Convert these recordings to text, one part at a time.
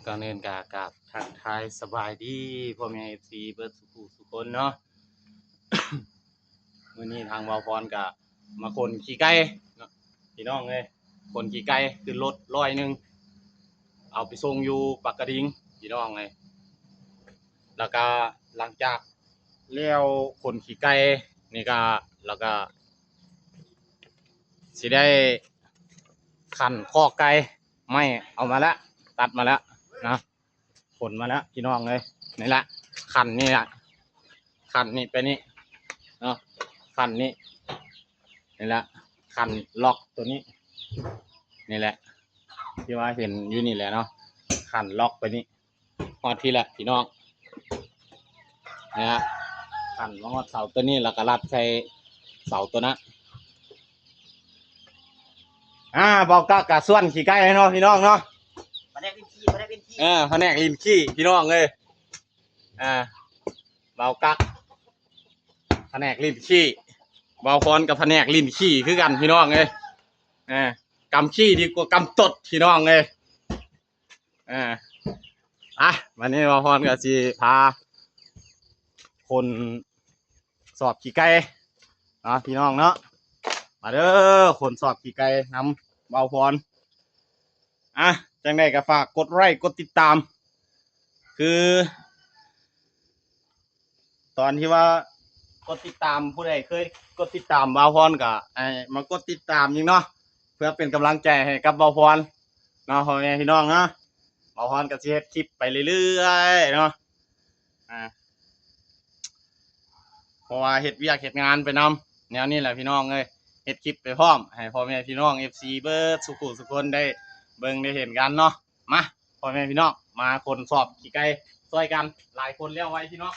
ก่อนอื่นกับทักทายสบายดีพ่อแม่เอฟซีเบิร์ดสุคนเนาะ มื้อนี้ทางบอพรก็มาคนขี่ไก่เนาะพี่น้องเอ้ยคนขี่ไก่ขึ้นรถ100เอาไปส่งอยู่ปักกระดิ่งพี่น้องเอ้ยแล้วก็หลังจากเลี้ยวคนขี่ไก่นี่ก็แล้วก็สิได้ขันคอกไก่ไม่เอามาแล้วตัดมาแล้วนะขนมาแล้วพี่น้องเลยนี่แหละขันนี่แหละขันนี่ไปนี่เนาะขันนี่นี่แหละขันล็อกตัวนี้นี่แหละที่ว่าเห็นอยู่นี่แหละเนาะขันล็อกไปนี่ฮอดที่แหละพี่น้องนะฮะขันมาฮอดเสาตัวนี้แล้วก็รัดใส่เสาตัวนั้นบอกกะส่วนขี่ไก่เนาะพี่น้องเนาะแผนกลิ้นขี้แผนกลิ้นขี้แผนกลิ้นขี้พี่น้องเลยเบากักแผนกลิ้นขี้เบาคอนกับแผนกลิ้นขี้คือกันพี่น้องเลยกำขี้ดีกว่ากำตดพี่น้องเลยวันนี้เบาคอนกับสิพาคนสอบขี่ไก่พี่น้องเนาะมาเด้อคนสอบขี่ไก่นำเบาพรจังได้ก็ฝากกดไลค์กดติดตามคือตอนที่ว่ากดติดตามผู้ใดเคยกดติดตามเบาพรก็มากดติดตามยิงเนาะเพื่อเป็นกำลังใจให้กับเบาพรเนาะพ่อแม่พี่น้องเนาะเบาพรก็สิเฮ็ดคลิปไปเรื่อยๆเนาะเพราะว่าเฮ็ดเวียกเฮ็ดงานไปนำแนวนี้แหละพี่น้องเอ้ยเฮ็ดคลิปไปพร้อมให้พ่อแม่พี่น้อง FC เบิดสุขุสุคนได้เบิ่งได้เห็นกันเนาะมาพ่อแม่พี่น้องมาคนสอบขี่ไก่ซอยกันหลายคนแล้วไว้พี่น้อง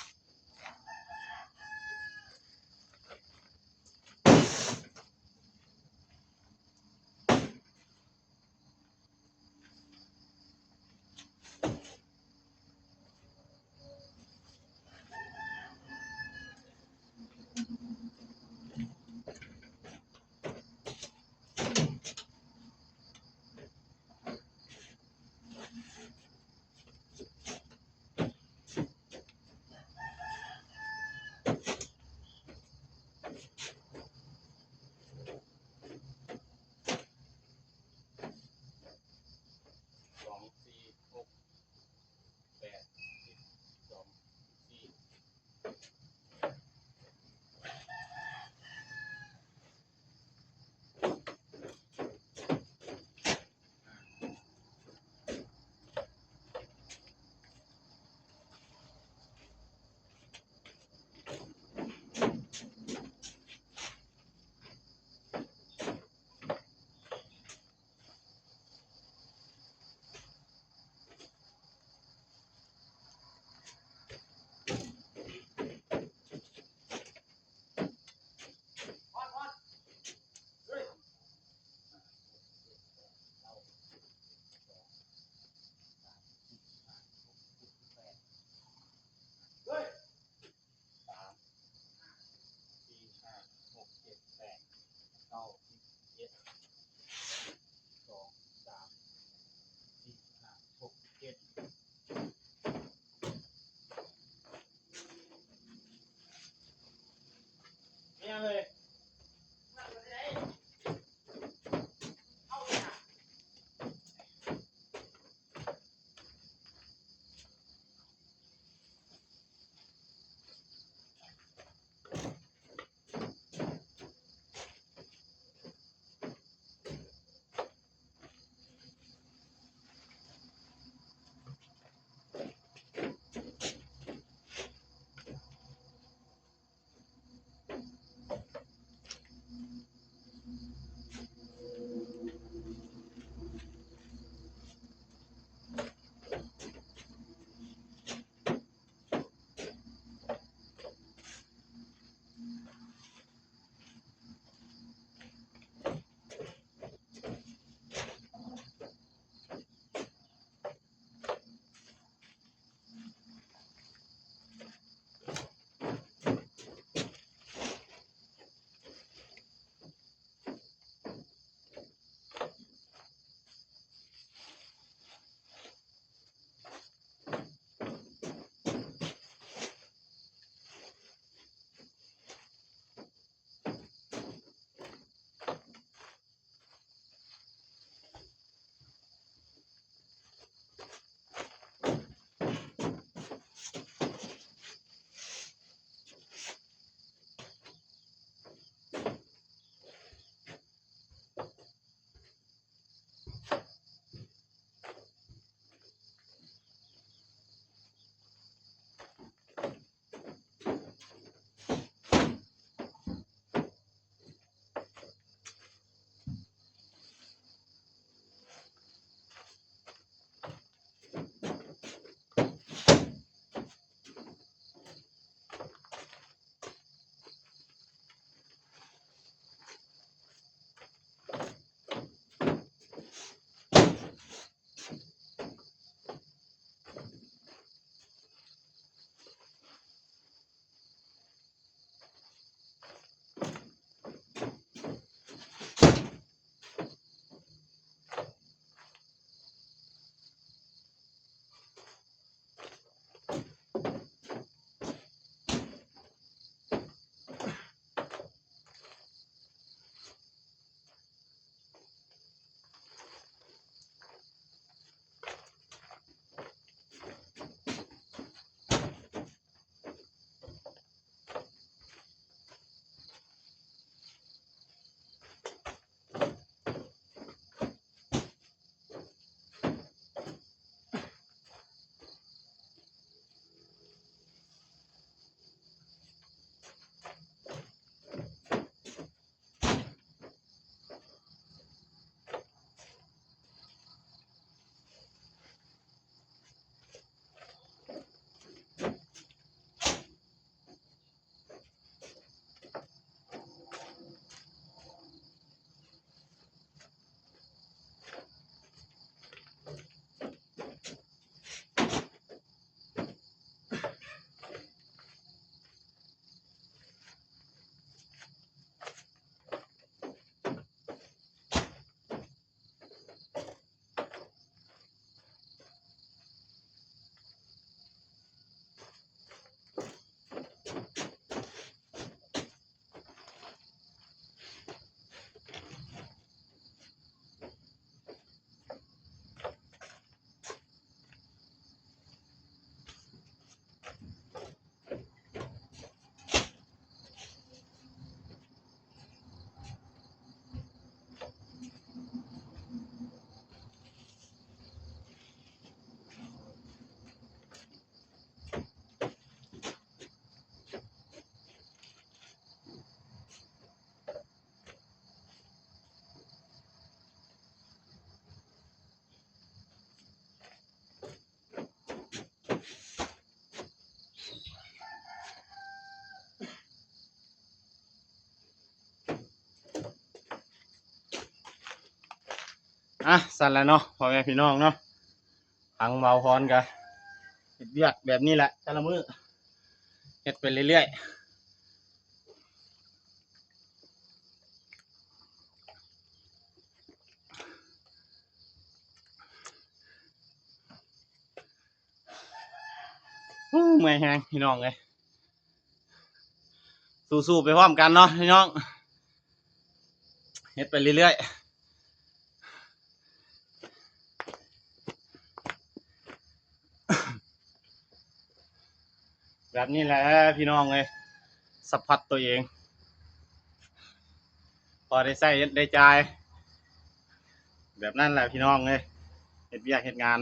สั่นแล้วเนาะพ่อแม่พี่น้องเนาะทางเบาพรกันเฮ็ดเวียกแบบนี้แหละแต่ละมื้อเฮ็ดไปเรื่อยๆเมื่อยแฮงพี่น้องเลยสู้ๆไปพร้อมกันเนาะพี่น้องเฮ็ดไปเรื่อยๆแบบนี้แหละพี่น้องเลยสัมผัสตัวเองพอได้ใช้ได้จ่ายแบบนั้นแหละพี่น้องเลยเฮ็ดเวียกเฮ็ดงาน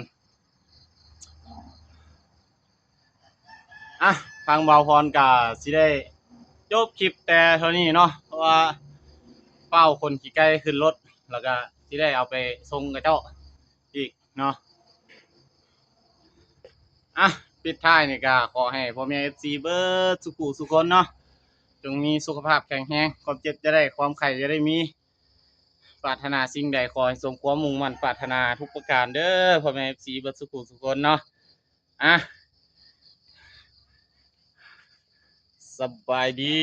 ทางเบาพรก็สิได้จบคลิปแต่เท่านี้เนาะเพราะว่าเป้าคนขี่ไก่ขึ้นรถแล้วก็สิได้เอาไปส่งกับเจ้าอีกเนาะปิดท้ายนี่ก็ขอให้พ่อแม่ FC เบิดสุขุสุขคนเนาะจงมีสุขภาพแข็งแรงความเจ็บจะได้ความไข้จะได้มีปรารถนาสิ่งใดขอให้สมความมุ่งมั่นปรารถนาทุกประการเด้อพ่อแม่ FC เบิดสุขุสุขคนเนาะอ่ะสบายดี